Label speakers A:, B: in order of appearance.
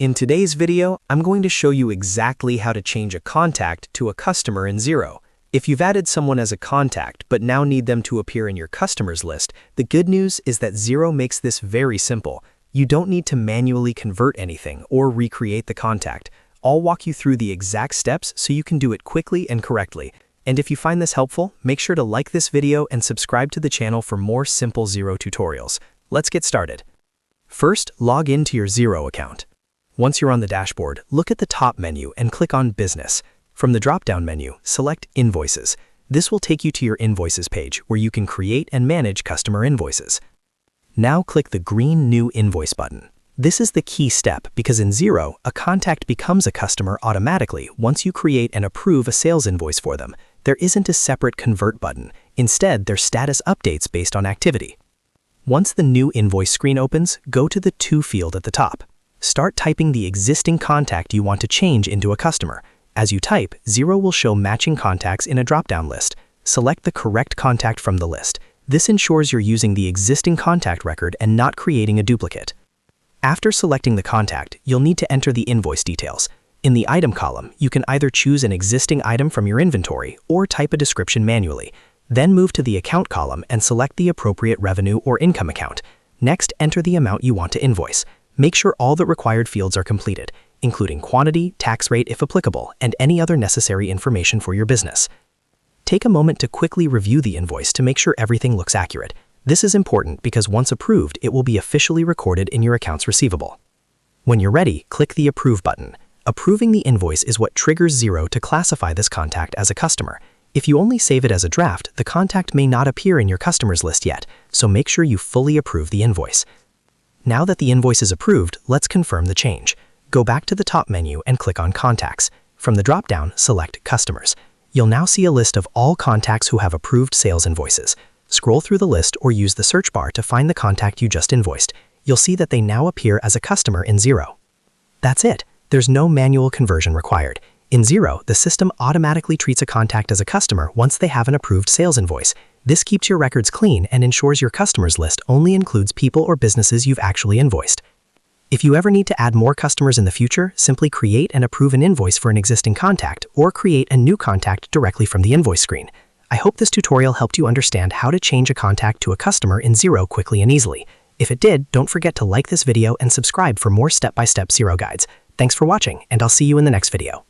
A: In today's video, I'm going to show you exactly how to change a contact to a customer in Xero. If you've added someone as a contact but now need them to appear in your customers list, the good news is that Xero makes this very simple. You don't need to manually convert anything or recreate the contact. I'll walk you through the exact steps so you can do it quickly and correctly. And if you find this helpful, make sure to like this video and subscribe to the channel for more simple Xero tutorials. Let's get started. First, log into your Xero account. Once you're on the dashboard, look at the top menu and click on Business. From the drop-down menu, select Invoices. This will take you to your Invoices page where you can create and manage customer invoices. Now click the green New Invoice button. This is the key step because in Xero, a contact becomes a customer automatically once you create and approve a sales invoice for them. There isn't a separate Convert button. Instead, their status updates based on activity. Once the new invoice screen opens, go to the To field at the top. Start typing the existing contact you want to change into a customer. As you type, Xero will show matching contacts in a drop-down list. Select the correct contact from the list. This ensures you're using the existing contact record and not creating a duplicate. After selecting the contact, you'll need to enter the invoice details. In the item column, you can either choose an existing item from your inventory or type a description manually. Then move to the account column and select the appropriate revenue or income account. Next, enter the amount you want to invoice. Make sure all the required fields are completed, including quantity, tax rate if applicable, and any other necessary information for your business. Take a moment to quickly review the invoice to make sure everything looks accurate. This is important because once approved, it will be officially recorded in your accounts receivable. When you're ready, click the Approve button. Approving the invoice is what triggers Xero to classify this contact as a customer. If you only save it as a draft, the contact may not appear in your customers list yet, so make sure you fully approve the invoice. Now that the invoice is approved, let's confirm the change. Go back to the top menu and click on Contacts. From the drop-down, select Customers. You'll now see a list of all contacts who have approved sales invoices. Scroll through the list or use the search bar to find the contact you just invoiced. You'll see that they now appear as a customer in Xero. That's it. There's no manual conversion required. In Xero, the system automatically treats a contact as a customer once they have an approved sales invoice. This keeps your records clean and ensures your customers list only includes people or businesses you've actually invoiced. If you ever need to add more customers in the future, simply create and approve an invoice for an existing contact or create a new contact directly from the invoice screen. I hope this tutorial helped you understand how to change a contact to a customer in Xero quickly and easily. If it did, don't forget to like this video and subscribe for more step-by-step Xero guides. Thanks for watching, and I'll see you in the next video.